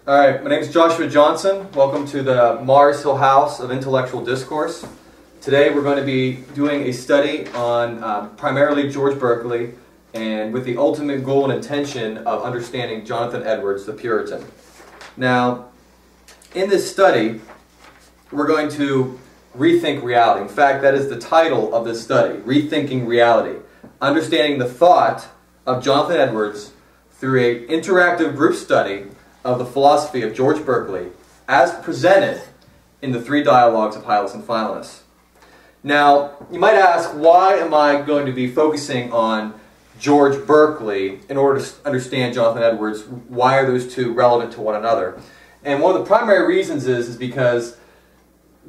Alright, my name is Joshua Johnson. Welcome to the Mars Hill House of Intellectual Discourse. Today we're going to be doing a study on primarily George Berkeley, and with the ultimate goal and intention of understanding Jonathan Edwards, the Puritan. Now, in this study, we're going to rethink reality. In fact, that is the title of this study, Rethinking Reality. Understanding the thought of Jonathan Edwards through an interactive group study of the philosophy of George Berkeley as presented in the three dialogues of Hylas and Philinus. Now, you might ask, why am I going to be focusing on George Berkeley in order to understand Jonathan Edwards? Why are those two relevant to one another? And one of the primary reasons is because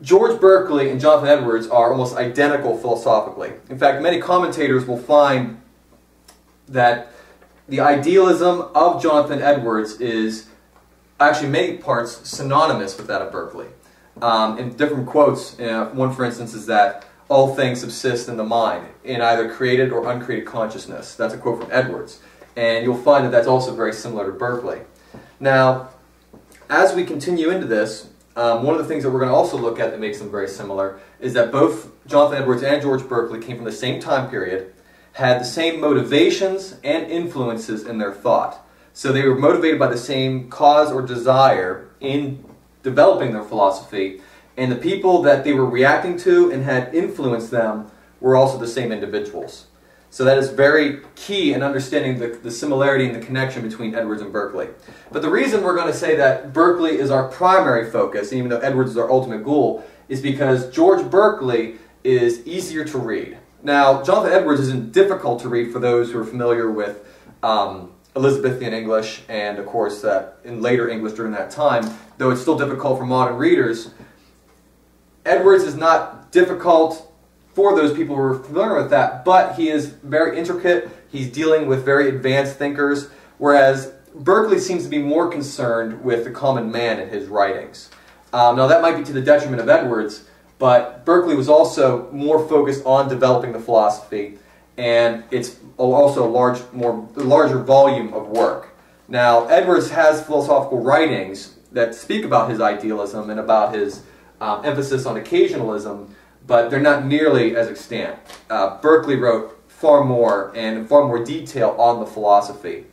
George Berkeley and Jonathan Edwards are almost identical philosophically. In fact, many commentators will find that the idealism of Jonathan Edwards is actually in many parts synonymous with that of Berkeley. In different quotes, one for instance is that all things subsist in the mind, in either created or uncreated consciousness. That's a quote from Edwards. And you'll find that that's also very similar to Berkeley. Now, as we continue into this, one of the things that we're going to also look at that makes them very similar is that both Jonathan Edwards and George Berkeley came from the same time period, had the same motivations and influences in their thought. So they were motivated by the same cause or desire in developing their philosophy, and the people that they were reacting to and had influenced them were also the same individuals. So that is very key in understanding the similarity and the connection between Edwards and Berkeley. But the reason we're going to say that Berkeley is our primary focus, even though Edwards is our ultimate goal, is because George Berkeley is easier to read. Now, Jonathan Edwards isn't difficult to read for those who are familiar with Elizabethan English, and of course in later English during that time, though it's still difficult for modern readers. Edwards is not difficult for those people who are familiar with that, but he is very intricate. He's dealing with very advanced thinkers, whereas Berkeley seems to be more concerned with the common man in his writings. Now that might be to the detriment of Edwards, but Berkeley was also more focused on developing the philosophy, and it's also a larger volume of work. Now, Edwards has philosophical writings that speak about his idealism and about his emphasis on occasionalism, but they're not nearly as extant. Berkeley wrote far more and in far more detail on the philosophy.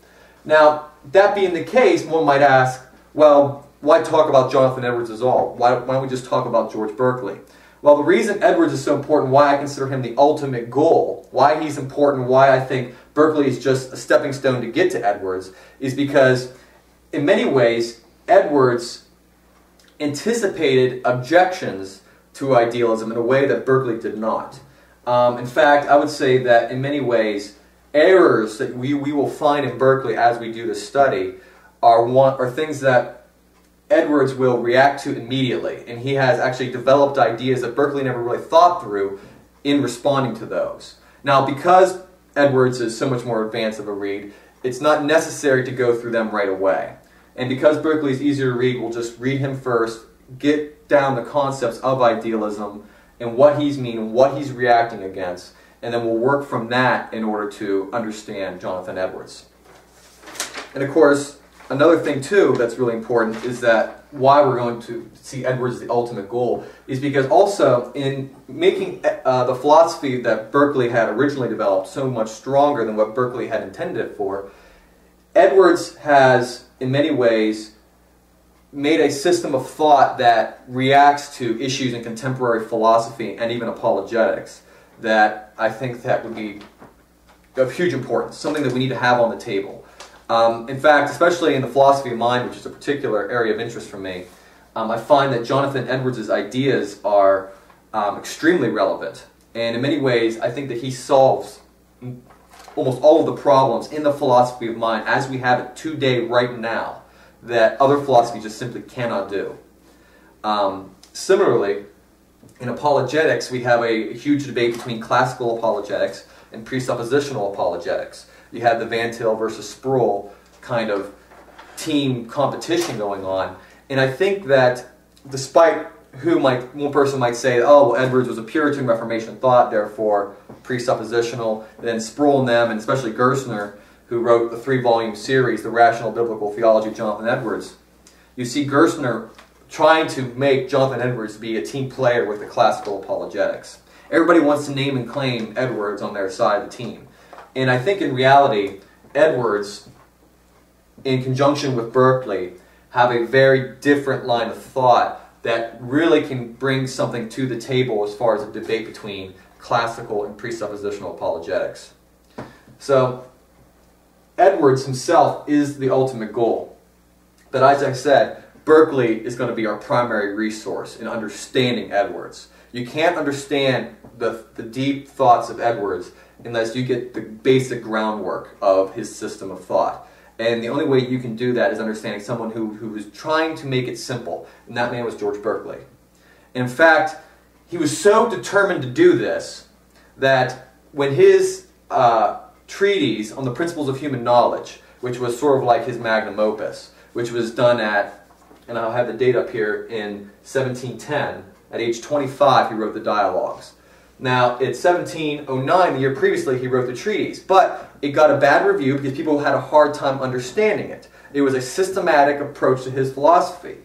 Now, that being the case, one might ask, well, why talk about Jonathan Edwards at all? Why don't we just talk about George Berkeley? Well, the reason Edwards is so important, why I consider him the ultimate goal, why he's important, why I think Berkeley is just a stepping stone to get to Edwards, is because in many ways, Edwards anticipated objections to idealism in a way that Berkeley did not. In fact, I would say that in many ways, errors that we will find in Berkeley as we do this study are things that Edwards will react to immediately, and he has actually developed ideas that Berkeley never really thought through in responding to those. Now, because Edwards is so much more advanced of a read, it's not necessary to go through them right away. And because Berkeley is easier to read, we'll just read him first, get down the concepts of idealism and what he's meaning, what he's reacting against, and then we'll work from that in order to understand Jonathan Edwards. And of course, another thing too that's really important is that why we're going to see Edwards as the ultimate goal is because also in making the philosophy that Berkeley had originally developed so much stronger than what Berkeley had intended it for, Edwards has in many ways made a system of thought that reacts to issues in contemporary philosophy and even apologetics that I think that would be of huge importance, something that we need to have on the table. In fact, especially in the philosophy of mind, which is a particular area of interest for me, I find that Jonathan Edwards' ideas are extremely relevant. And in many ways, I think that he solves almost all of the problems in the philosophy of mind as we have it today, right now, that other philosophies just simply cannot do. Similarly, in apologetics, we have a huge debate between classical apologetics and presuppositional apologetics. You have the Van Til versus Sproul kind of team competition going on. And I think that despite one person might say, oh, well, Edwards was a Puritan Reformation thought, therefore presuppositional, then Sproul and them, and especially Gerstner, who wrote the 3-volume series, The Rational Biblical Theology of Jonathan Edwards, you see Gerstner trying to make Jonathan Edwards be a team player with the classical apologetics. Everybody wants to name and claim Edwards on their side of the team. And I think in reality, Edwards, in conjunction with Berkeley, have a very different line of thought that really can bring something to the table as far as a debate between classical and presuppositional apologetics. So, Edwards himself is the ultimate goal. But as I said, Berkeley is going to be our primary resource in understanding Edwards. You can't understand the deep thoughts of Edwards unless you get the basic groundwork of his system of thought. And the only way you can do that is understanding someone who was trying to make it simple, and that man was George Berkeley. In fact, he was so determined to do this that when his treatise on the principles of human knowledge, which was sort of like his magnum opus, which was done at, and I'll have the date up here, in 1710, at age 25 he wrote the dialogues. Now, in 1709, the year previously, he wrote the treatise, but it got a bad review because people had a hard time understanding it. It was a systematic approach to his philosophy.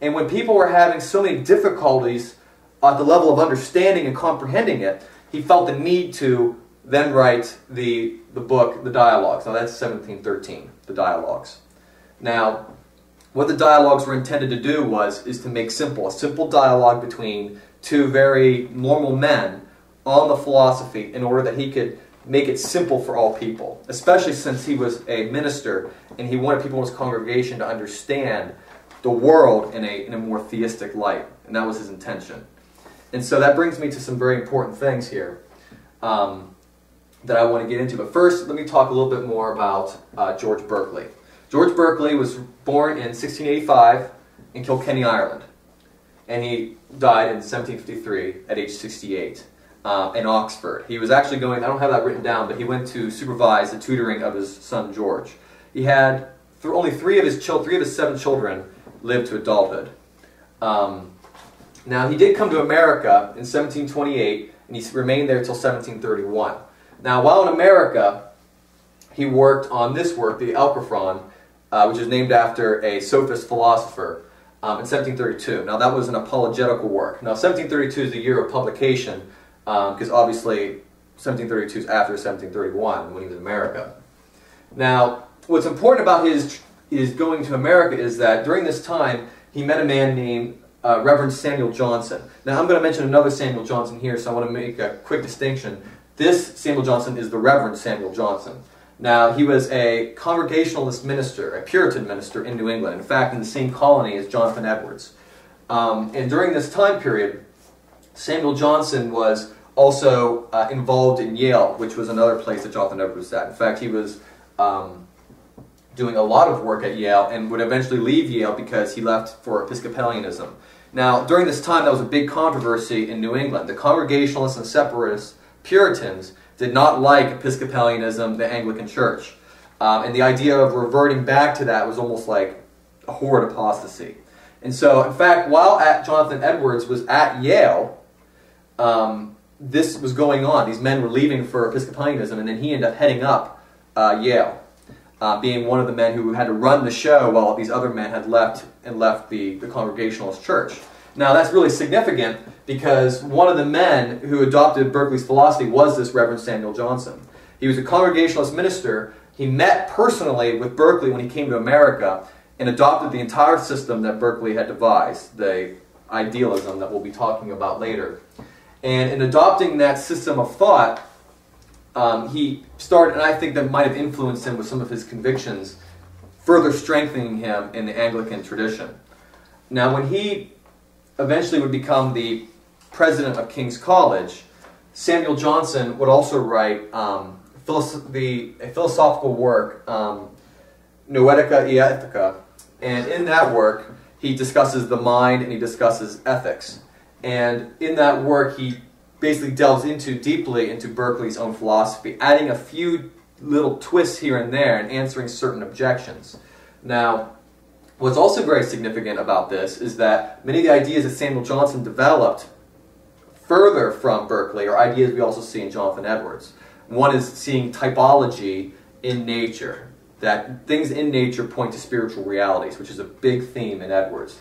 And when people were having so many difficulties at the level of understanding and comprehending it, he felt the need to then write the book, the dialogues. Now, that's 1713, the dialogues. Now, what the dialogues were intended to do is to make simple, a simple dialogue between two very normal men on the philosophy in order that he could make it simple for all people, especially since he was a minister and he wanted people in his congregation to understand the world in a more theistic light, and that was his intention. And so that brings me to some very important things here that I want to get into. But first, let me talk a little bit more about George Berkeley. George Berkeley was born in 1685 in Kilkenny, Ireland, and he died in 1753 at age 68 in Oxford. He was actually going, I don't have that written down, but he went to supervise the tutoring of his son George. He had only three of his 7 children lived to adulthood. Now, he did come to America in 1728, and he remained there until 1731. Now, while in America, he worked on this work, the Alciphron, which is named after a sophist philosopher, in 1732. Now, that was an apologetical work. Now, 1732 is the year of publication, because obviously 1732 is after 1731 when he was in America. Now, what's important about his going to America is that during this time, he met a man named Reverend Samuel Johnson. Now, I'm going to mention another Samuel Johnson here, so I want to make a quick distinction. This Samuel Johnson is the Reverend Samuel Johnson. Now, he was a Congregationalist minister, a Puritan minister in New England, in fact, in the same colony as Jonathan Edwards. And during this time period, Samuel Johnson was also involved in Yale, which was another place that Jonathan Edwards was at. In fact, he was doing a lot of work at Yale and would eventually leave Yale because he left for Episcopalianism. Now, during this time, that was a big controversy in New England. The Congregationalists and Separatists, Puritans, did not like Episcopalianism, the Anglican Church. And the idea of reverting back to that was almost like a horrid apostasy. And so, in fact, while Jonathan Edwards was at Yale, this was going on. These men were leaving for Episcopalianism, and then he ended up heading up Yale, being one of the men who had to run the show while these other men had left the Congregationalist church. Now, that's really significant because one of the men who adopted Berkeley's philosophy was this Reverend Samuel Johnson. He was a Congregationalist minister. He met personally with Berkeley when he came to America and adopted the entire system that Berkeley had devised, the idealism that we'll be talking about later. And in adopting that system of thought, he started, and I think that might have influenced him with some of his convictions, further strengthening him in the Anglican tradition. Now, when he eventually would become the president of King's College, Samuel Johnson would also write a philosophical work, Noetica e Ethica, and in that work he discusses the mind and he discusses ethics. And in that work he basically delves deeply into Berkeley's own philosophy, adding a few little twists here and there and answering certain objections. Now, what's also very significant about this is that many of the ideas that Samuel Johnson developed further from Berkeley are ideas we also see in Jonathan Edwards. One is seeing typology in nature, that things in nature point to spiritual realities, which is a big theme in Edwards.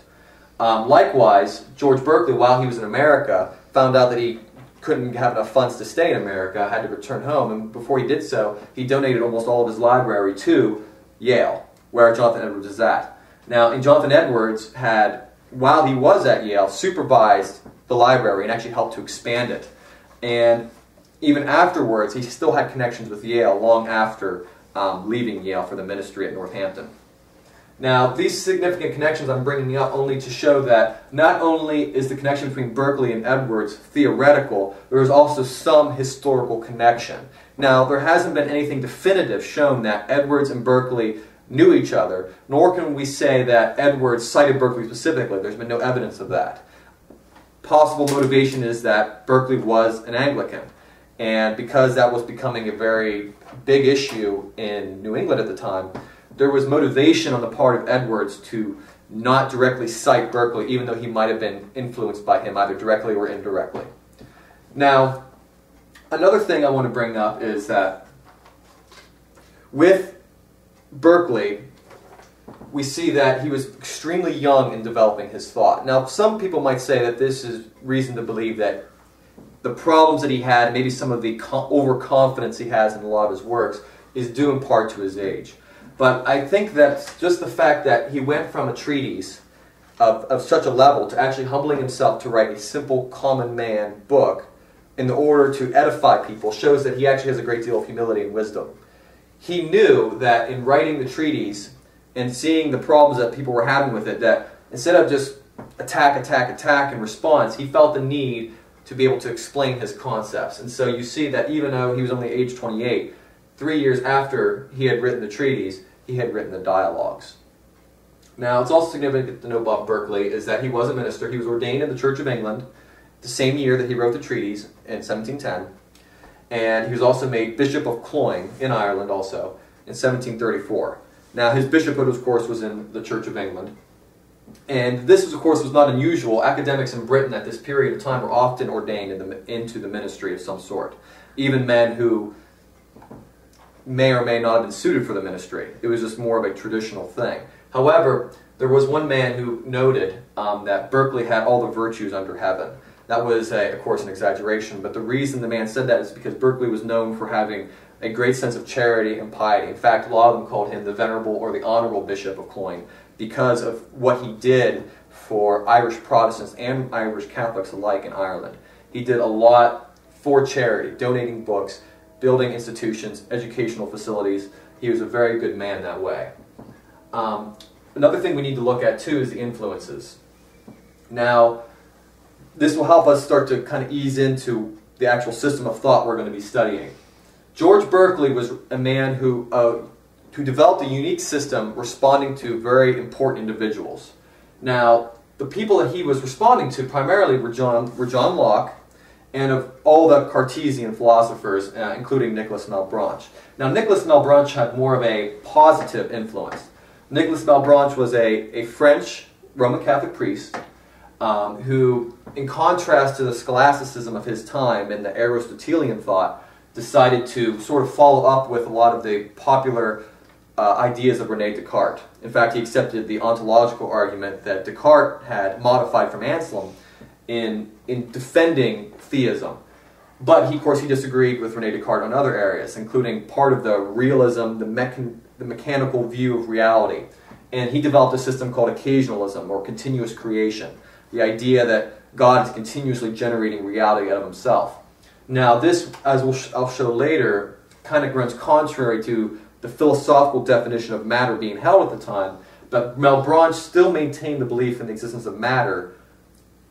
Likewise, George Berkeley, while he was in America, found out that he couldn't have enough funds to stay in America, had to return home, and before he did so, he donated almost all of his library to Yale, where Jonathan Edwards is at. Now, Jonathan Edwards had, while he was at Yale, supervised the library and actually helped to expand it. And even afterwards, he still had connections with Yale long after leaving Yale for the ministry at Northampton. Now, these significant connections I'm bringing up only to show that not only is the connection between Berkeley and Edwards theoretical, there is also some historical connection. Now, there hasn't been anything definitive shown that Edwards and Berkeley knew each other, nor can we say that Edwards cited Berkeley specifically. There's been no evidence of that. Possible motivation is that Berkeley was an Anglican, and because that was becoming a very big issue in New England at the time, there was motivation on the part of Edwards to not directly cite Berkeley, even though he might have been influenced by him either directly or indirectly. Now, another thing I want to bring up is that with Berkeley, we see that he was extremely young in developing his thought. Now, some people might say that this is reason to believe that the problems that he had, maybe some of the overconfidence he has in a lot of his works, is due in part to his age. But I think that just the fact that he went from a treatise of such a level to actually humbling himself to write a simple common man book in order to edify people shows that he actually has a great deal of humility and wisdom. He knew that in writing the treatise and seeing the problems that people were having with it, that instead of just attack in response, he felt the need to be able to explain his concepts. And so you see that even though he was only age 28, 3 years after he had written the treatise, he had written the dialogues. Now, it's also significant to know about Berkeley is that he was a minister. He was ordained in the Church of England the same year that he wrote the treatise in 1710. And he was also made Bishop of Cloyne in Ireland also in 1734. Now, his bishophood, of course, was in the Church of England. And this, of course, was not unusual. Academics in Britain at this period of time were often ordained into the ministry of some sort. Even men who may or may not have been suited for the ministry. It was just more of a traditional thing. However, there was one man who noted that Berkeley had all the virtues under heaven. That was, of course, an exaggeration, but the reason the man said that is because Berkeley was known for having a great sense of charity and piety. In fact, a lot of them called him the Venerable or the Honorable Bishop of Cloyne because of what he did for Irish Protestants and Irish Catholics alike in Ireland. He did a lot for charity, donating books, building institutions, educational facilities. He was a very good man that way. Another thing we need to look at too is the influences. Now, this will help us start to kind of ease into the actual system of thought we're going to be studying. George Berkeley was a man who developed a unique system responding to very important individuals. Now, the people that he was responding to primarily were John Locke, and of all the Cartesian philosophers, including Nicolas Malebranche. Now, Nicolas Malebranche had more of a positive influence. Nicolas Malebranche was a French Roman Catholic priest who, in contrast to the scholasticism of his time and the Aristotelian thought, decided to sort of follow up with a lot of the popular ideas of René Descartes. In fact, he accepted the ontological argument that Descartes had modified from Anselm in defending theism. But, of course, he disagreed with René Descartes on other areas, including part of the realism, the mechanical view of reality. And he developed a system called occasionalism, or continuous creation. The idea that God is continuously generating reality out of himself. Now, this, as I'll show later, kind of runs contrary to the philosophical definition of matter being held at the time, but Malebranche still maintained the belief in the existence of matter,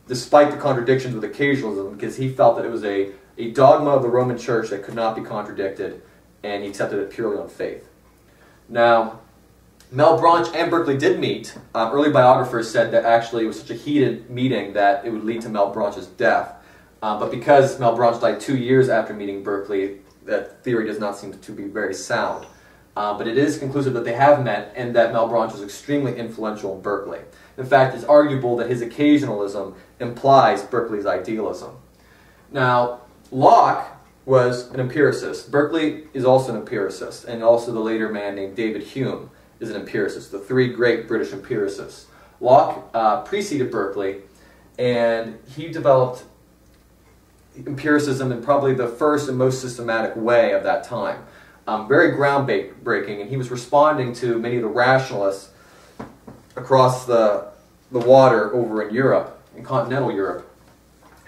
despite the contradictions with occasionalism, because he felt that it was a dogma of the Roman Church that could not be contradicted, and he accepted it purely on faith. Now, Malebranche and Berkeley did meet. Early biographers said that actually it was such a heated meeting that it would lead to Malebranche's death. But because Malebranche died 2 years after meeting Berkeley, that theory does not seem to be very sound. But it is conclusive that they have met and that Malebranche was extremely influential in Berkeley. In fact, it's arguable that his occasionalism implies Berkeley's idealism. Now, Locke was an empiricist. Berkeley is also an empiricist, and also the later man named David Hume is an empiricist, the three great British empiricists. Locke preceded Berkeley, and he developed empiricism in probably the first and most systematic way of that time. Very groundbreaking, and he was responding to many of the rationalists across the water over in Europe, in continental Europe,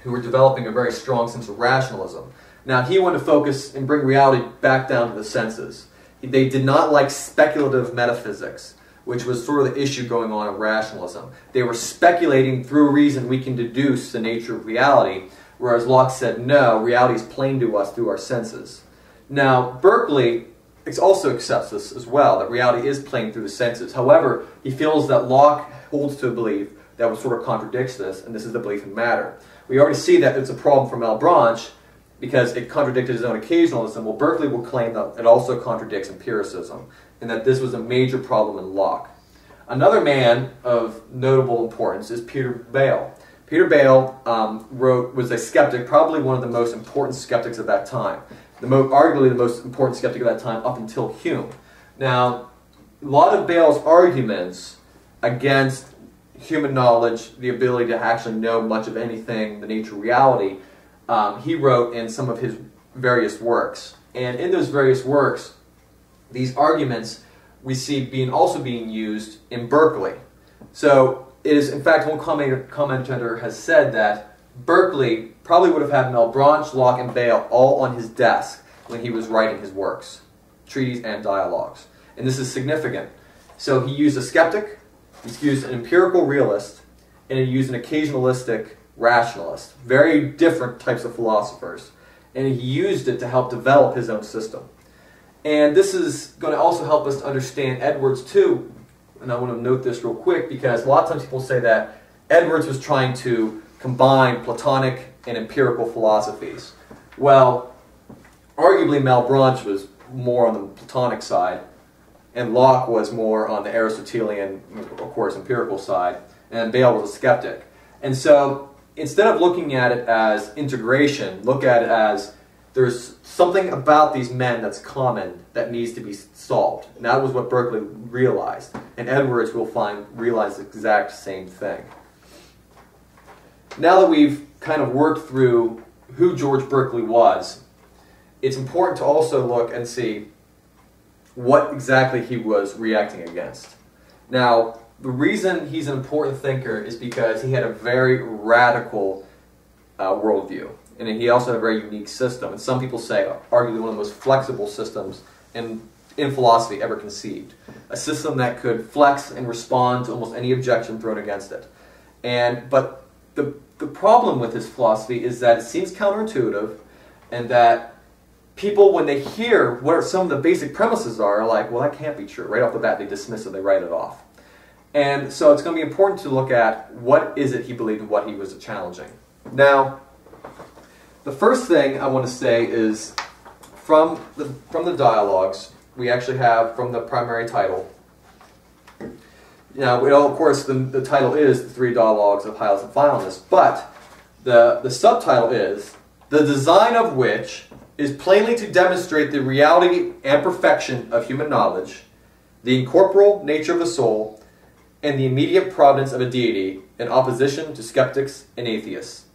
who were developing a very strong sense of rationalism. Now, he wanted to focus and bring reality back down to the senses. They did not like speculative metaphysics, which was sort of the issue going on in rationalism. They were speculating through reason we can deduce the nature of reality, whereas Locke said, no, reality is plain to us through our senses. Now, Berkeley also accepts this as well, that reality is plain through the senses. However, he feels that Locke holds to a belief that sort of contradicts this, and this is the belief in matter. We already see that it's a problem for Malebranche because it contradicted his own occasionalism. Well, Berkeley will claim that it also contradicts empiricism, and that this was a major problem in Locke. Another man of notable importance is Peter Bale. Peter Bale was a skeptic, probably one of the most important skeptics of that time. Arguably the most important skeptic of that time up until Hume. Now, a lot of Bale's arguments against human knowledge, the ability to actually know much of anything, the nature of reality, he wrote in some of his various works. And in those various works, these arguments we see also being used in Berkeley. So it is, in fact, one commentator has said that Berkeley probably would have had Malebranche, Locke, and Bale all on his desk when he was writing his works, treatises and dialogues. And this is significant. So he used a skeptic, he used an empirical realist, and he used an occasionalistic rationalist. Very different types of philosophers. And he used it to help develop his own system. And this is going to also help us to understand Edwards too. And I want to note this real quick because a lot of times people say that Edwards was trying to combine Platonic and empirical philosophies. Well, arguably Malebranche was more on the Platonic side, and Locke was more on the Aristotelian, of course, empirical side, and Bale was a skeptic. And so, instead of looking at it as integration, look at it as there's something about these men that's common that needs to be solved. And that was what Berkeley realized. And Edwards will realize the exact same thing. Now that we've kind of worked through who George Berkeley was, it's important to also look and see what exactly he was reacting against. Now, the reason he's an important thinker is because he had a very radical worldview. And he also had a very unique system. And some people say, arguably one of the most flexible systems in philosophy ever conceived. A system that could flex and respond to almost any objection thrown against it. But the problem with his philosophy is that it seems counterintuitive, and that people, when they hear what some of the basic premises are like, well, that can't be true. Right off the bat, they dismiss it, they write it off. And so it's going to be important to look at what is it he believed and what he was challenging. Now, the first thing I want to say is from the dialogues, we actually have from the primary title. Now, of course, the title is The Three Dialogues of Hylas and Philonis, but the subtitle is The Design of Which is plainly to demonstrate the reality and perfection of human knowledge, the incorporeal nature of the soul, and the immediate providence of a deity in opposition to skeptics and atheists.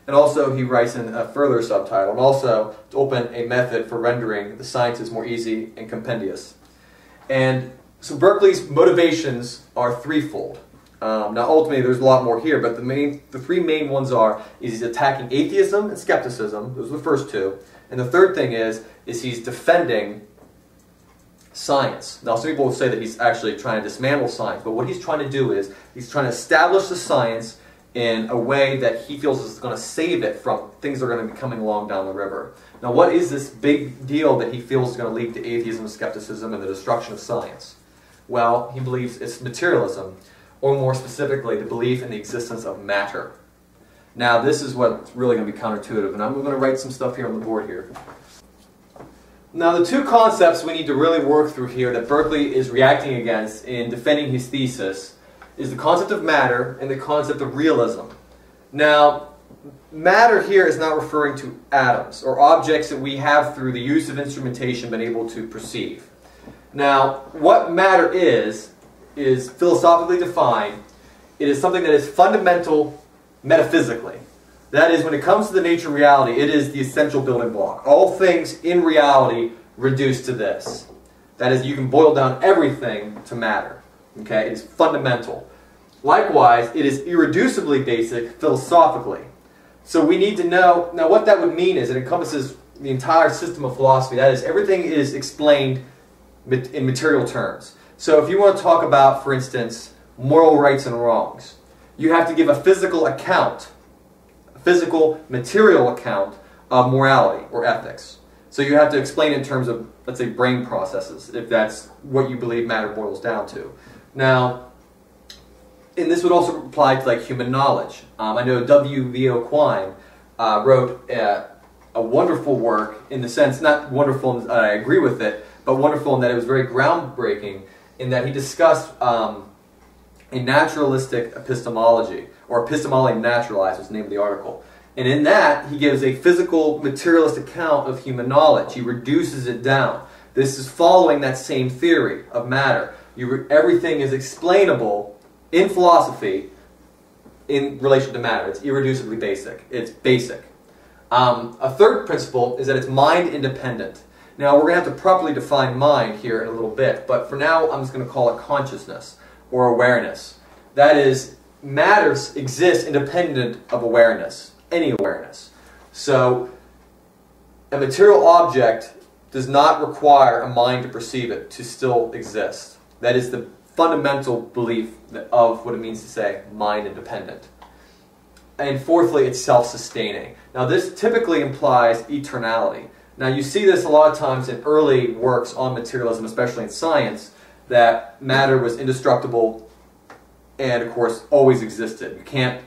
And also he writes in a further subtitle, and also to open a method for rendering the sciences more easy and compendious. And so Berkeley's motivations are threefold. Now ultimately there's a lot more here, but the three main ones is he's attacking atheism and skepticism. Those are the first two. And the third thing is he's defending science. Now some people will say that he's actually trying to dismantle science, but what he's trying to do is he's trying to establish the science in a way that he feels is going to save it from things that are going to be coming along down the river. Now what is this big deal that he feels is going to lead to atheism, skepticism, and the destruction of science? Well, he believes it's materialism, or more specifically, the belief in the existence of matter. Now this is what's really going to be counterintuitive, and I'm going to write some stuff here on the board here. Now the two concepts we need to really work through here that Berkeley is reacting against in defending his thesis is the concept of matter and the concept of realism. Now, matter here is not referring to atoms or objects that we have through the use of instrumentation been able to perceive. Now, what matter is philosophically defined. It is something that is fundamental metaphysically. That is, when it comes to the nature of reality, it is the essential building block. All things in reality reduce to this. That is, you can boil down everything to matter. Okay? It is fundamental. Likewise, it is irreducibly basic philosophically. So we need to know, now what that would mean is it encompasses the entire system of philosophy. That is, everything is explained in material terms. So if you want to talk about, for instance, moral rights and wrongs, you have to give a physical account, a physical, material account of morality or ethics. So you have to explain it in terms of, let's say, brain processes, if that's what you believe matter boils down to. Now, and this would also apply to like human knowledge. I know W.V.O. Quine wrote a wonderful work in the sense, not wonderful in that I agree with it, but wonderful in that it was very groundbreaking in that he discussed a naturalistic epistemology, or epistemology naturalized was the name of the article. And in that, he gives a physical, materialist account of human knowledge. He reduces it down. This is following that same theory of matter. Everything is explainable in philosophy in relation to matter. It's irreducibly basic. It's basic. A third principle is that it's mind independent. Now, we're going to have to properly define mind here in a little bit, but for now, I'm just going to call it consciousness or awareness. That is, matters exist independent of awareness, any awareness. So, a material object does not require a mind to perceive it to still exist. That is the fundamental belief of what it means to say mind independent. And fourthly, it's self-sustaining. Now, this typically implies eternality. Now, you see this a lot of times in early works on materialism, especially in science, that matter was indestructible and, of course, always existed. You can't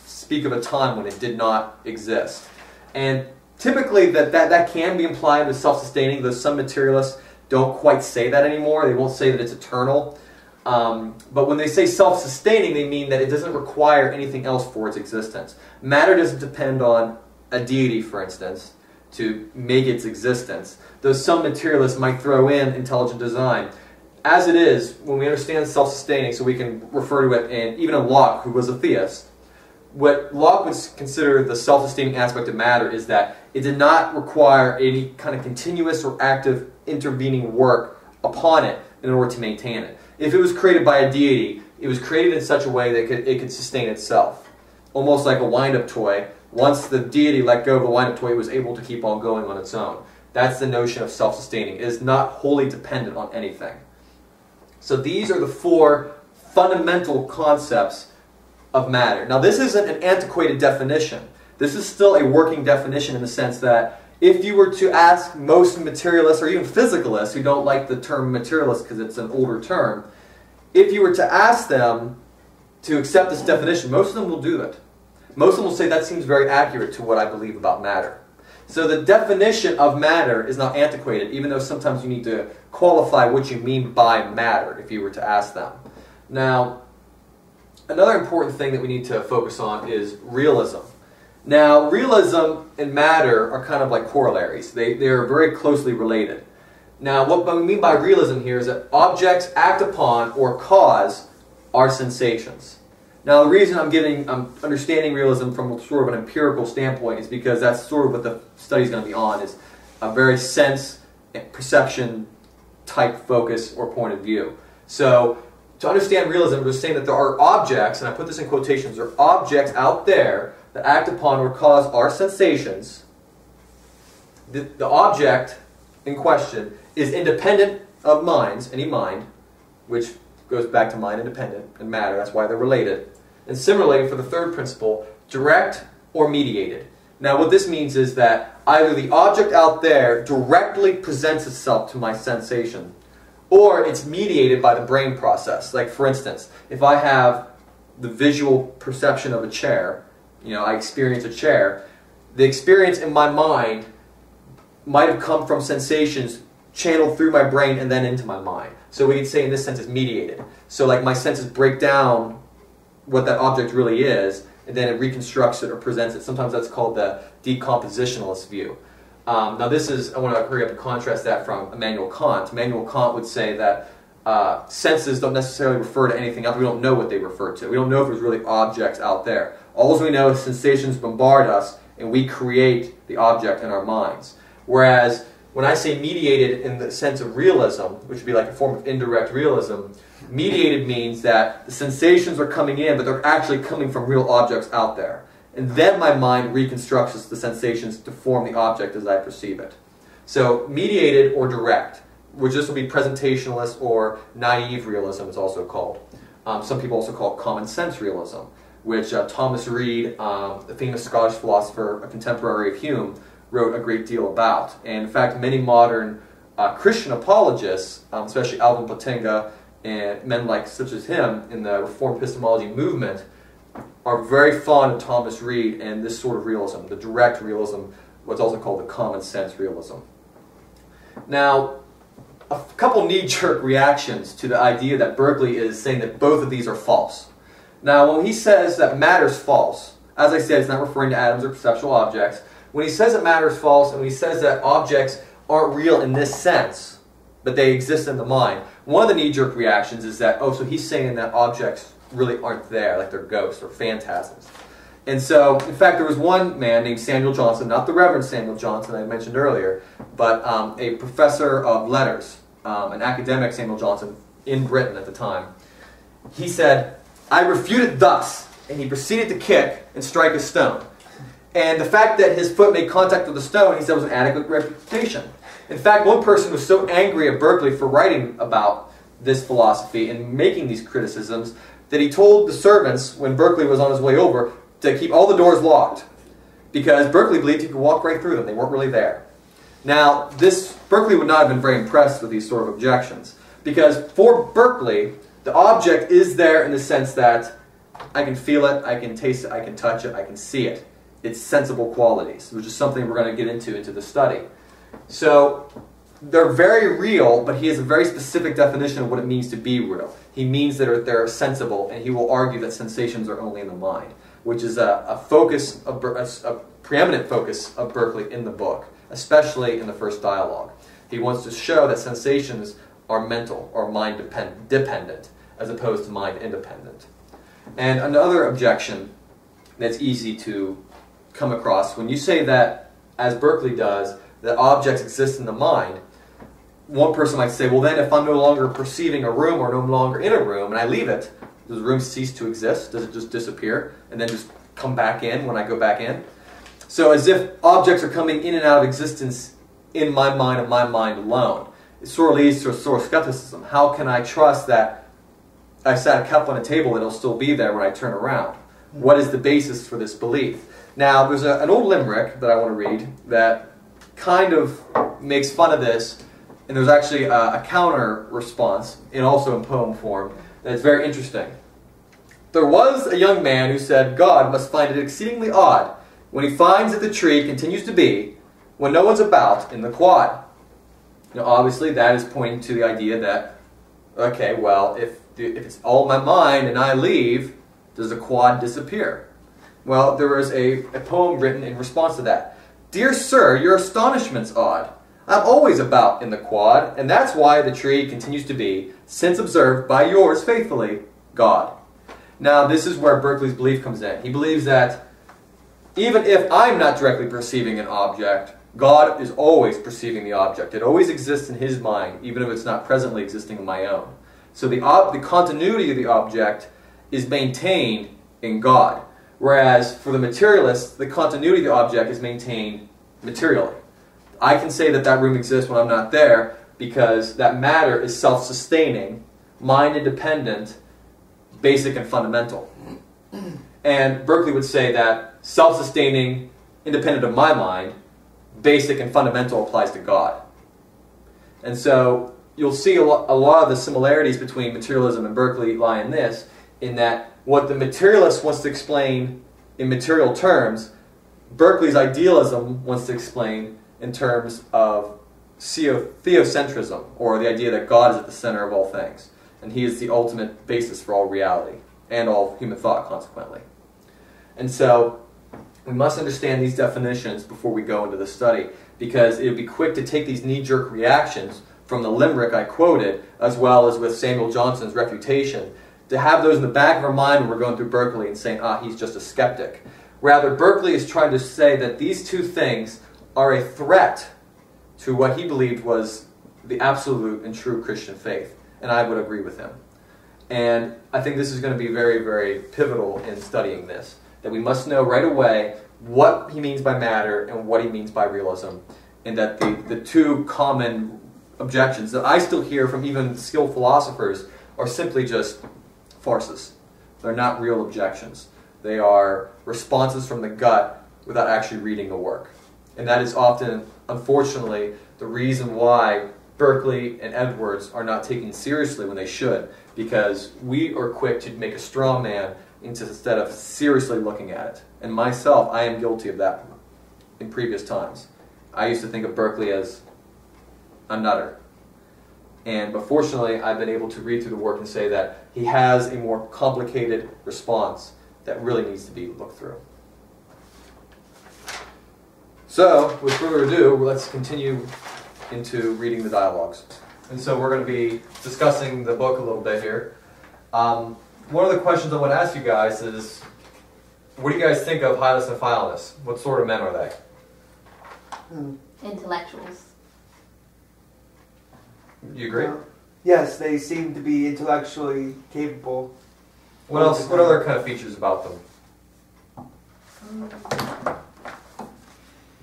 speak of a time when it did not exist. And typically that can be implied with self-sustaining, though some materialists don't quite say that anymore. They won't say that it's eternal. But when they say self-sustaining, they mean that it doesn't require anything else for its existence. Matter doesn't depend on a deity, for instance, to make its existence, though some materialists might throw in intelligent design. As it is, when we understand self-sustaining, so we can refer to it, and even in Locke, who was a theist, what Locke would consider the self-sustaining aspect of matter is that it did not require any kind of continuous or active intervening work upon it in order to maintain it. If it was created by a deity, it was created in such a way that it could sustain itself. Almost like a wind-up toy. Once the deity let go of the wind-up toy, it was able to keep on going on its own. That's the notion of self-sustaining. It is not wholly dependent on anything. So these are the four fundamental concepts of matter. Now, this isn't an antiquated definition. This is still a working definition in the sense that if you were to ask most materialists or even physicalists who don't like the term materialist because it's an older term, if you were to ask them to accept this definition, most of them will do that. Most of them will say that seems very accurate to what I believe about matter. So the definition of matter is not antiquated, even though sometimes you need to qualify what you mean by matter if you were to ask them. Now, another important thing that we need to focus on is realism. Now, realism and matter are kind of like corollaries. They are very closely related. Now, what we mean by realism here is that objects act upon or cause our sensations. Now, the reason I'm understanding realism from sort of an empirical standpoint is because that's sort of what the study is going to be on, is a very sense and perception type focus or point of view. So, to understand realism, we're saying that there are objects, and I put this in quotations, there are objects out there that act upon or cause our sensations. The object in question is independent of minds, any mind, which goes back to mind independent and matter, that's why they're related. And similarly, for the third principle, direct or mediated. Now what this means is that either the object out there directly presents itself to my sensation, or it's mediated by the brain process. Like for instance, if I have the visual perception of a chair, I experience a chair, the experience in my mind might have come from sensations channeled through my brain and then into my mind. So we could say in this sense it's mediated. So like my senses break down what that object really is, and then it reconstructs it or presents it. Sometimes that's called the decompositionalist view. Now this is, I want to hurry up and contrast that from Immanuel Kant. Immanuel Kant would say that senses don't necessarily refer to anything else. We don't know what they refer to. We don't know if there's really objects out there. All we know is sensations bombard us and we create the object in our minds. Whereas when I say mediated in the sense of realism, which would be like a form of indirect realism, mediated means that the sensations are coming in, but they're actually coming from real objects out there. And then my mind reconstructs the sensations to form the object as I perceive it. So mediated or direct, which this will be presentationalist or naive realism, it's also called. Some people also call it common sense realism, which Thomas Reid, the famous Scottish philosopher, a contemporary of Hume, wrote a great deal about. And in fact, many modern Christian apologists, especially Alvin Plantinga and men like such as him in the Reformed epistemology movement, are very fond of Thomas Reid and this sort of realism, the direct realism, what's also called the common sense realism. Now, a couple knee-jerk reactions to the idea that Berkeley is saying that both of these are false. Now, when he says that matter's false, as I said, it's not referring to atoms or perceptual objects. When he says that matter's false, and when he says that objects aren't real in this sense, but they exist in the mind, one of the knee-jerk reactions is that, oh, so he's saying that objects really aren't there, like they're ghosts or phantasms. And so, in fact, there was one man named Samuel Johnson, not the Reverend Samuel Johnson I mentioned earlier, but a professor of letters, an academic Samuel Johnson in Britain at the time. He said, "I refute it thus," and he proceeded to kick and strike a stone. And the fact that his foot made contact with the stone, he said, was an adequate refutation. In fact, one person was so angry at Berkeley for writing about this philosophy and making these criticisms that he told the servants, when Berkeley was on his way over, to keep all the doors locked, because Berkeley believed he could walk right through them. They weren't really there. Now, Berkeley would not have been very impressed with these sort of objections, because for Berkeley, the object is there in the sense that I can feel it, I can taste it, I can touch it, I can see it. It's sensible qualities, which is something we're going to get into the study. So they're very real, but he has a very specific definition of what it means to be real. He means that they're sensible, and he will argue that sensations are only in the mind, which is a preeminent focus of Berkeley in the book, especially in the first dialogue. He wants to show that sensations are mental or mind dependent, as opposed to mind independent. And another objection that's easy to come across, when you say that, as Berkeley does, that objects exist in the mind, one person might say, well then if I'm no longer perceiving a room or no longer in a room and I leave it, does the room cease to exist? Does it just disappear and then just come back in when I go back in? So as if objects are coming in and out of existence in my mind and my mind alone. It sort of leads to a sort of skepticism. How can I trust that I sat a cup on a table that it'll still be there when I turn around? What is the basis for this belief? Now, there's an old limerick that I want to read that kind of makes fun of this, and there's actually a counter response, and also in poem form, that's very interesting. There was a young man who said, God must find it exceedingly odd when he finds that the tree continues to be when no one's about in the quad. Now, obviously, that is pointing to the idea that, okay, well, if it's all my mind and I leave, does the quad disappear? Well, there was a poem written in response to that. Dear sir, your astonishment's odd. I'm always about in the quad, and that's why the tree continues to be, since observed by yours faithfully, God. Now, this is where Berkeley's belief comes in. He believes that even if I'm not directly perceiving an object, God is always perceiving the object. It always exists in his mind, even if it's not presently existing in my own. So the continuity of the object is maintained in God. Whereas for the materialist, the continuity of the object is maintained materially. I can say that that room exists when I'm not there because that matter is self-sustaining, mind-independent, basic and fundamental. And Berkeley would say that self-sustaining, independent of my mind, basic and fundamental applies to God. And so you'll see a lot of the similarities between materialism and Berkeley lie in this, in that what the materialist wants to explain in material terms, Berkeley's idealism wants to explain in terms of theocentrism, or the idea that God is at the center of all things. And he is the ultimate basis for all reality, and all human thought, consequently. And so we must understand these definitions before we go into the study, because it would be quick to take these knee-jerk reactions from the limerick I quoted, as well as with Samuel Johnson's refutation, to have those in the back of our mind when we're going through Berkeley and saying, he's just a skeptic. Rather, Berkeley is trying to say that these two things are a threat to what he believed was the absolute and true Christian faith. And I would agree with him. And I think this is going to be very, very pivotal in studying this. That we must know right away what he means by matter and what he means by realism. And that the two common objections that I still hear from even skilled philosophers are simply just farces. They're not real objections. They are responses from the gut without actually reading the work. And that is often, unfortunately, the reason why Berkeley and Edwards are not taken seriously when they should, because we are quick to make a straw man instead of seriously looking at it. And myself, I am guilty of that in previous times. I used to think of Berkeley as a nutter. But fortunately, I've been able to read through the work and say that he has a more complicated response that really needs to be looked through. So, with further ado, let's continue into reading the dialogues. And so we're going to be discussing the book a little bit here. One of the questions I want to ask you guys is, what do you guys think of Hylas and Philetus? What sort of men are they? Intellectuals. You agree? Yes, they seem to be intellectually capable. What else? What other kind of features about them?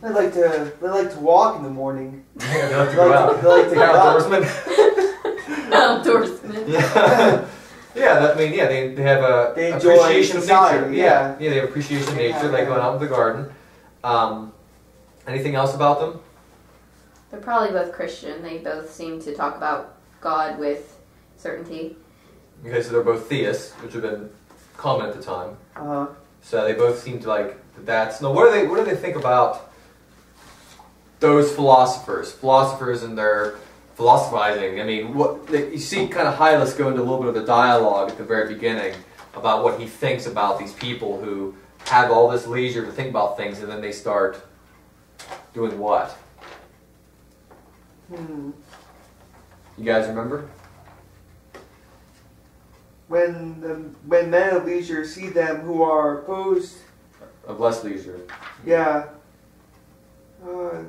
They like to walk in the morning. Yeah, they like to go out. They like to go out. Outdoorsmen. Yeah. Yeah, they have a they enjoy appreciation of society, nature. yeah. Yeah, they have appreciation of nature. They go out in the garden. Anything else about them? They're probably both Christian. They both seem to talk about God with certainty. Okay, so they're both theists, which have been common at the time. So they both seem to like that's. Now, what do they think about those philosophers and their philosophizing? I mean, you see kind of Hylas go into a little bit of the dialogue at the very beginning about what he thinks about these people who have all this leisure to think about things, and then they start doing what? You guys remember? When men of leisure see them who are opposed Of less leisure. Yeah.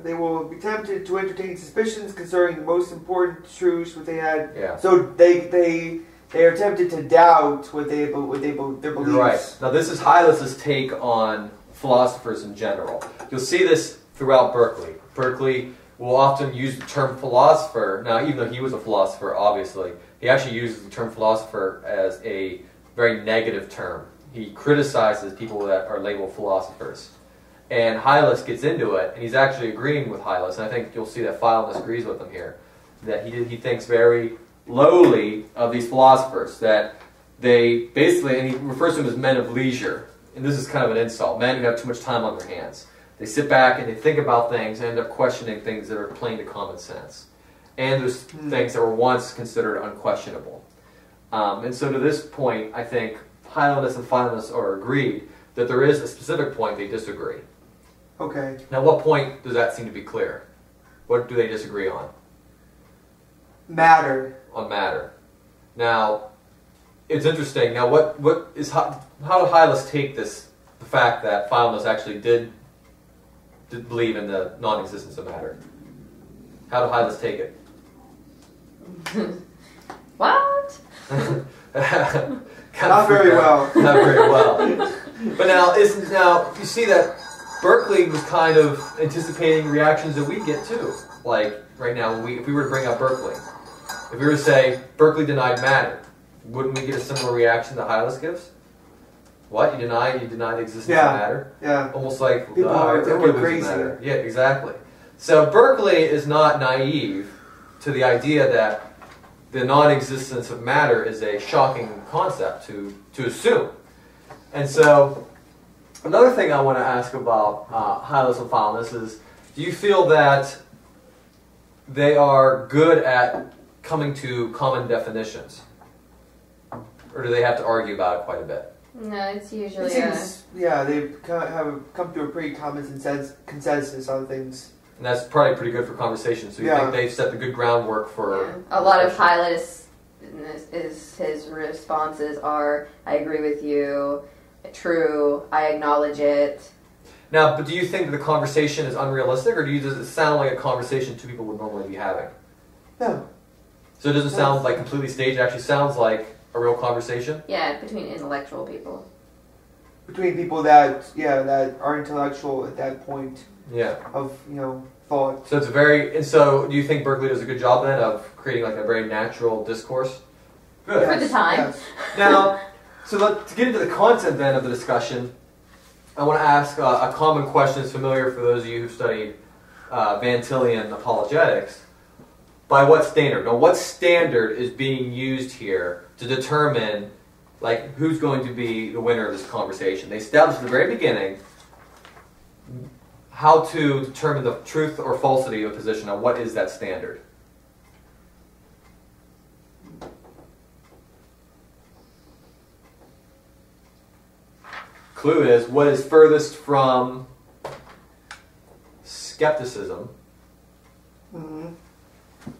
They will be tempted to entertain suspicions concerning the most important truths what they had. Yeah. So they are tempted to doubt their beliefs. You're right. Now this is Hylas's take on philosophers in general. You'll see this throughout Berkeley. Berkeley will often use the term philosopher. Now, even though he was a philosopher, obviously, he actually uses the term philosopher as a very negative term. He criticizes people that are labeled philosophers. And Hylas gets into it, and he's actually agreeing with Hylas, and I think you'll see that Philetus agrees with him here, that he thinks very lowly of these philosophers, that they basically, and he refers to them as men of leisure, and this is kind of an insult, men who have too much time on their hands. They sit back and they think about things and end up questioning things that are plain to common sense. And there's things that were once considered unquestionable. And so to this point, I think Hylas and Philetus are agreed that there is a specific point they disagree. Okay. Now, what point does that seem to be clear? What do they disagree on? Matter. On matter. Now, it's interesting. Now, how did Hylas take this? The fact that Philetus actually did believe in the non-existence of matter. How did Hylas take it? What? Not very well. Not very well. But now you see that Berkeley was kind of anticipating reactions that we get too. Like right now, if we were to bring up Berkeley, if we were to say Berkeley denied matter, wouldn't we get a similar reaction that Hylas gives? What? You deny the existence of matter? Yeah. Almost like people are crazy. Matter. Yeah, exactly. So Berkeley is not naive to the idea that the non-existence of matter is a shocking concept to assume. And so another thing I want to ask about Hylas and Philetus is, do you feel that they are good at coming to common definitions? Or do they have to argue about it quite a bit? No, it's usually It seems, yeah, they have come to a pretty common consensus on things. And that's probably pretty good for conversation. So you Yeah. think they've set the good groundwork for... yeah. A lot of Hylas is his responses are, I agree with you, true, I acknowledge it. Now, but do you think that the conversation is unrealistic, or does it sound like a conversation two people would normally be having? No. So it doesn't sound like completely staged, it actually sounds like a real conversation? Yeah, between intellectual people. Between people that are intellectual at that point Yeah. of, thought. So it's and so do you think Berkeley does a good job then of creating like a very natural discourse? Good. For the time. Yes. Now, to get into the content then of the discussion, I want to ask a common question that's familiar for those of you who've studied Van Tillian apologetics. By what standard? Now, what standard is being used here to determine like who's going to be the winner of this conversation? They established at the very beginning how to determine the truth or falsity of a position. Now, what is that standard? Clue is what is furthest from skepticism. Mm-hmm.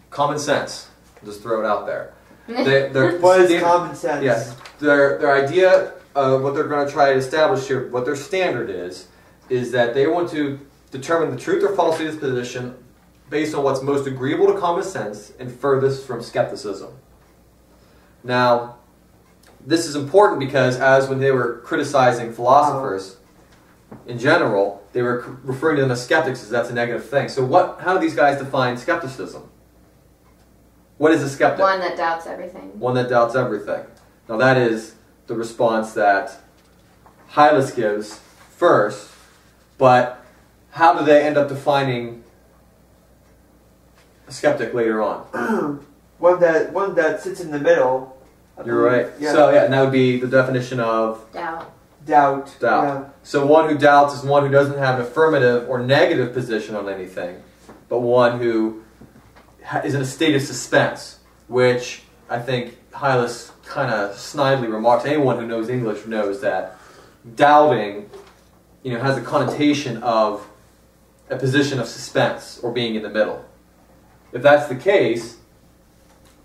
Common sense. I'll just throw it out there. What is common sense? Yes. Their idea of what they're going to try to establish here, what their standard is that they want to determine the truth or falsity of this position based on what's most agreeable to common sense and furthest from skepticism. Now, this is important because as when they were criticizing philosophers in general, they were referring to them as skeptics as that's a negative thing. So how do these guys define skepticism? What is a skeptic? One that doubts everything. One that doubts everything. Now that is the response that Hylas gives first, but how do they end up defining a skeptic later on? one that sits in the middle. You're right. Yeah. So yeah, and that would be the definition of Doubt. Doubt. Yeah. So one who doubts is one who doesn't have an affirmative or negative position on anything, but one who is in a state of suspense, which I think Hylas kind of snidely remarks. Anyone who knows English knows that doubting, has a connotation of a position of suspense or being in the middle. If that's the case,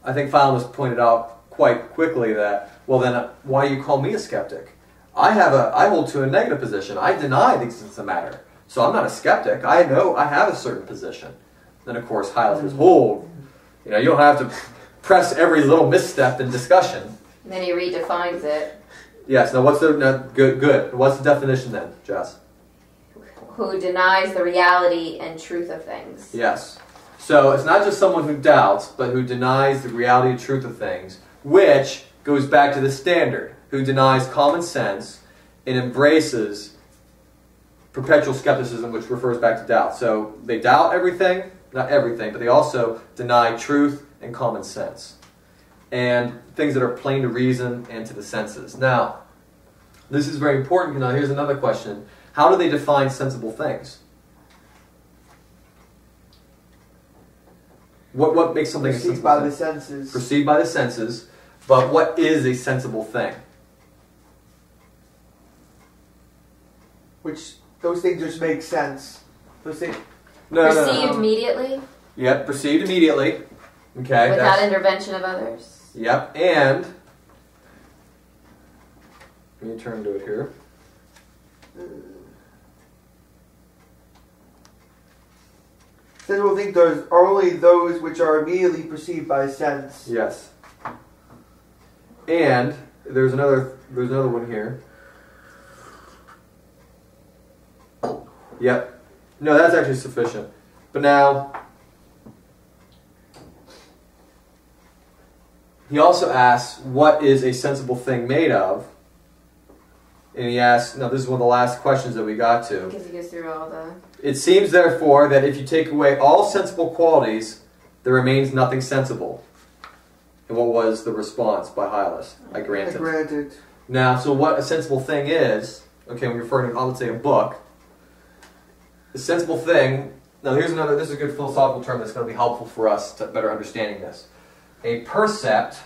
I think Hylas pointed out quite quickly that, well then, why do you call me a skeptic? I hold to a negative position. I deny the existence of matter. So I'm not a skeptic. I know I have a certain position. Then of course Hylas says, you don't have to press every little misstep in discussion. And then he redefines it. Yes. Now good. What's the definition then, Jess? Who denies the reality and truth of things. Yes. So it's not just someone who doubts, but who denies the reality and truth of things, which goes back to the standard, who denies common sense and embraces perpetual skepticism, which refers back to doubt. So they doubt everything, not everything, but they also deny truth and common sense, and things that are plain to reason and to the senses. Now, this is very important. Now, here's another question. How do they define sensible things? What makes something a sensible Perceived by thing? the senses. Perceived by the senses, but what is a sensible thing? Which, those things just make sense. Those things... Perceived immediately. Yep, perceived immediately. Okay. Without intervention of others. Yep, and let me turn to it here. Sensible things are only those which are immediately perceived by sense. Yes. And there's another one here. Yep. No, that's actually sufficient. But now, he also asks, what is a sensible thing made of? And he asks, now this is one of the last questions that we got to. Because he goes through all the... It seems, therefore, that if you take away all sensible qualities, there remains nothing sensible. And what was the response by Hylas? I grant it. I grant it. Now, so what a sensible thing is, okay, when we're referring to, let's say, a book, a sensible thing, now here's another, this is a good philosophical term that's going to be helpful for us to better understanding this. A percept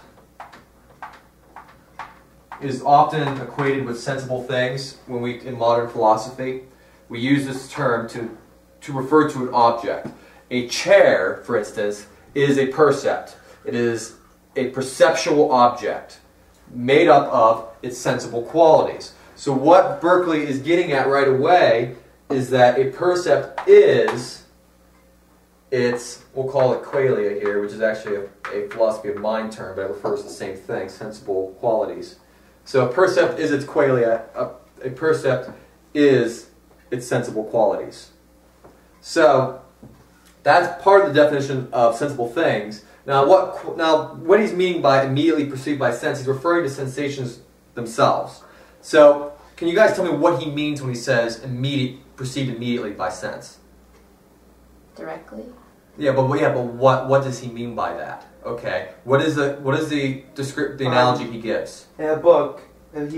is often equated with sensible things in modern philosophy. We use this term to refer to an object. A chair, for instance, is a percept. It is a perceptual object made up of its sensible qualities. So what Berkeley is getting at right away is that a percept is we'll call it qualia here, which is actually a philosophy of mind term, but it refers to the same thing, sensible qualities. So a percept is its qualia, a percept is its sensible qualities. So that's part of the definition of sensible things. Now what he's meaning by immediately perceived by sense, he's referring to sensations themselves. So can you guys tell me what he means when he says perceived immediately by sense? Directly. Yeah, but what does he mean by that? Okay, what is the analogy he gives? In a book, and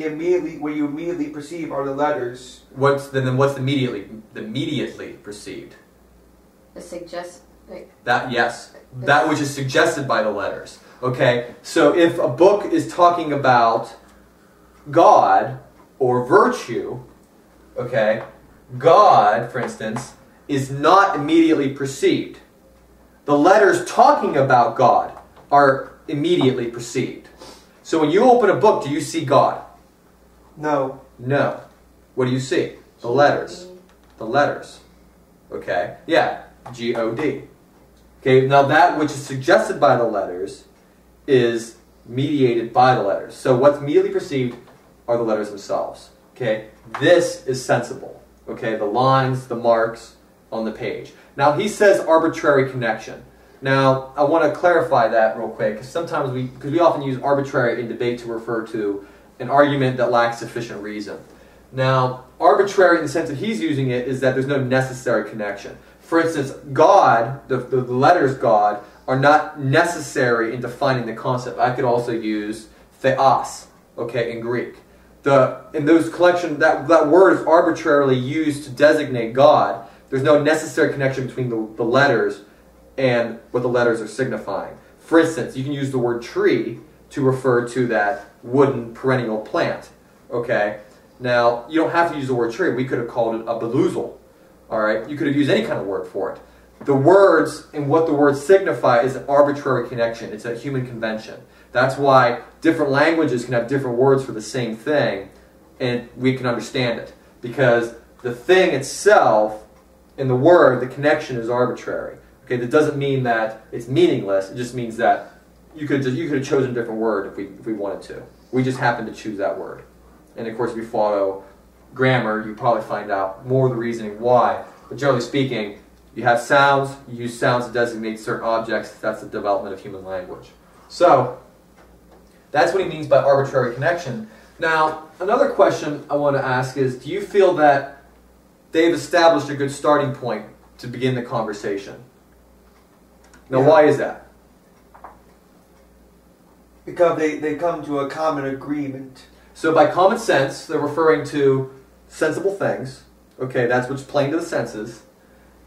what you immediately perceive are the letters. What's the immediately perceived? That which is suggested by the letters. Okay, so if a book is talking about God or virtue, okay, God, for instance, is not immediately perceived. The letters talking about God are immediately perceived. So when you open a book, do you see God? No. No. What do you see? The letters. The letters. Okay? Yeah. G-O-D. Okay, now that which is suggested by the letters is mediated by the letters. So what's immediately perceived are the letters themselves. Okay? This is sensible. Okay? The lines, the marks on the page. Now he says arbitrary connection. Now I want to clarify that real quick, because sometimes we often use arbitrary in debate to refer to an argument that lacks sufficient reason. Now arbitrary in the sense that he's using it is that there's no necessary connection. For instance, God, the letters God, are not necessary in defining the concept. I could also use theos, okay, in Greek. In those collection, that word is arbitrarily used to designate God. There's no necessary connection between the letters and what the letters are signifying. For instance, you can use the word tree to refer to that wooden perennial plant. Okay? Now, you don't have to use the word tree. We could have called it a beluzel. Alright? You could have used any kind of word for it. The words and what the words signify is an arbitrary connection. It's a human convention. That's why different languages can have different words for the same thing, and we can understand it. Because the thing itself in the word, the connection is arbitrary. Okay, that doesn't mean that it's meaningless. It just means that you could have chosen a different word if we wanted to. We just happened to choose that word. And of course, if you follow grammar, you probably find out more of the reasoning why. But generally speaking, you have sounds. You use sounds to designate certain objects. That's the development of human language. So that's what he means by arbitrary connection. Now, another question I want to ask is, do you feel that they've established a good starting point to begin the conversation? Now, yeah. Why is that? Because they come to a common agreement. So by common sense, they're referring to sensible things. Okay, that's what's playing to the senses.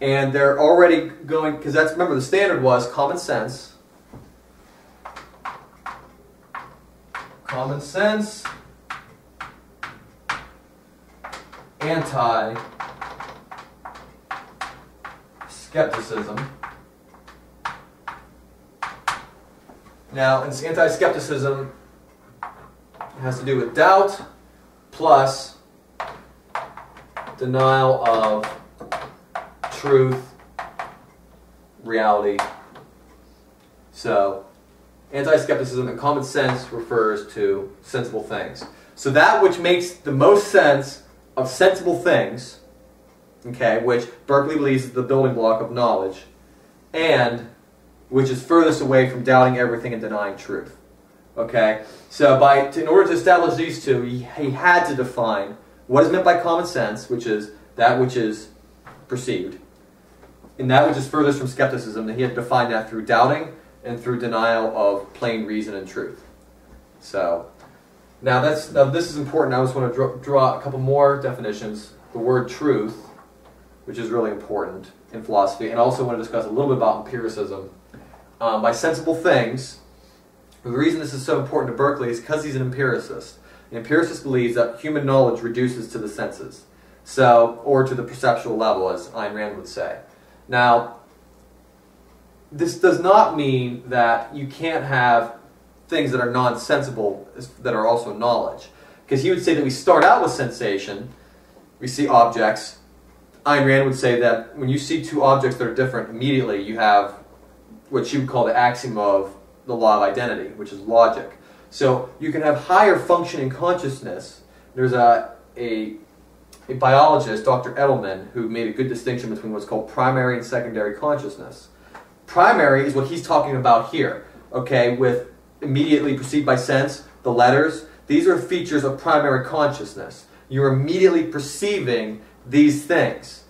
And they're already going, because remember, the standard was common sense. Common sense. Anti-skepticism. Now, anti-skepticism has to do with doubt plus denial of truth, reality. So, anti-skepticism and common sense refers to sensible things. So that which makes the most sense of sensible things, okay, which Berkeley believes is the building block of knowledge, and which is furthest away from doubting everything and denying truth. Okay? So in order to establish these two, he had to define what is meant by common sense, which is that which is perceived, and that which is furthest from skepticism, that he had to define that through doubting and through denial of plain reason and truth. So, now this is important. I just want to draw a couple more definitions. The word truth, which is really important in philosophy, and also want to discuss a little bit about empiricism. By sensible things, the reason this is so important to Berkeley is because he's an empiricist. An empiricist believes that human knowledge reduces to the senses, so, or to the perceptual level, as Ayn Rand would say. Now, this does not mean that you can't have things that are non-sensible that are also knowledge. Because he would say that we start out with sensation, we see objects. Ayn Rand would say that when you see two objects that are different, immediately you have what she would call the axiom of the law of identity, which is logic. So you can have higher functioning consciousness. There's a biologist, Dr. Edelman, who made a good distinction between what's called primary and secondary consciousness. Primary is what he's talking about here, okay, with immediately perceived by sense, the letters. These are features of primary consciousness. You're immediately perceiving these things.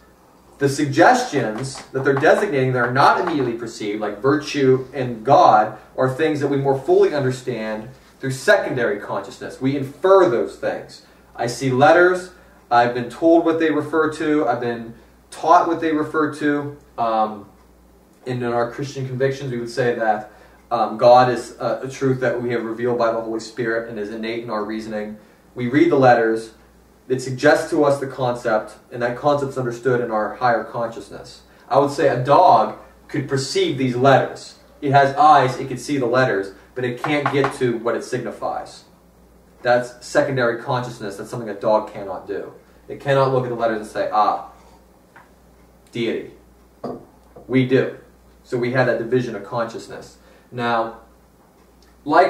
The suggestions that they're designating that are not immediately perceived, like virtue and God, are things that we more fully understand through secondary consciousness. We infer those things. I see letters. I've been told what they refer to. I've been taught what they refer to. In our Christian convictions, we would say that God is a truth that we have revealed by the Holy Spirit and is innate in our reasoning. We read the letters. It suggests to us the concept, and that concept's understood in our higher consciousness. I would say a dog could perceive these letters. It has eyes, it can see the letters, but it can't get to what it signifies. That's secondary consciousness. That's something a dog cannot do. It cannot look at the letters and say, ah, deity. We do. So we have that division of consciousness. Now,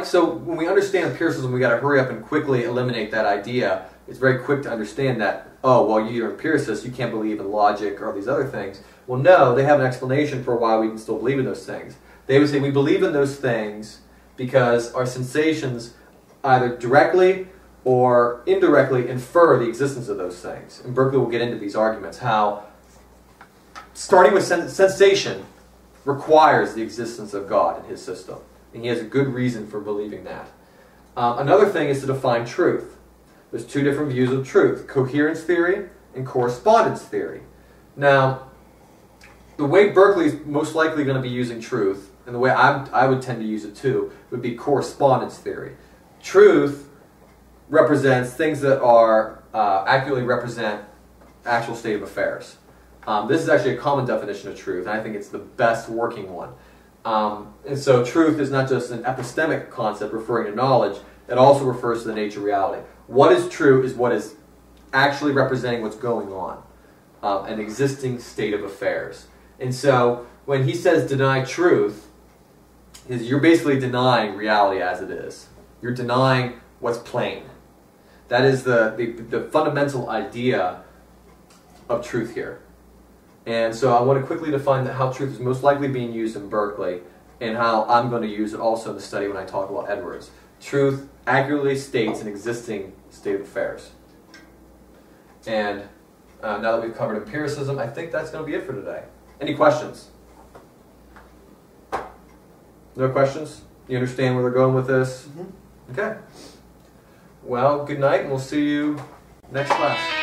so when we understand empiricism, we got to hurry up and quickly eliminate that idea. It's very quick to understand that, oh, well, you're an empiricist, you can't believe in logic or these other things. Well, no, they have an explanation for why we can still believe in those things. They would say we believe in those things because our sensations either directly or indirectly infer the existence of those things. And Berkeley will get into these arguments, how starting with sensation requires the existence of God in his system. And he has a good reason for believing that. Another thing is to define truth. There's two different views of truth, coherence theory and correspondence theory. Now, the way Berkeley's most likely going to be using truth, and the way I would tend to use it too, would be correspondence theory. Truth represents things that are accurately represent actual state of affairs. This is actually a common definition of truth, and I think it's the best working one. And so truth is not just an epistemic concept referring to knowledge, it also refers to the nature of reality. What is true is what is actually representing what's going on, an existing state of affairs. And so when he says deny truth, you're basically denying reality as it is. You're denying what's plain. That is the fundamental idea of truth here. And so I want to quickly define how truth is most likely being used in Berkeley and how I'm going to use it also in the study when I talk about Edwards. Truth accurately states an existing state of affairs. And now that we've covered empiricism, I think that's going to be it for today. Any questions? No questions? You understand where they're going with this? Mm-hmm. Okay. Well, good night, and we'll see you next class.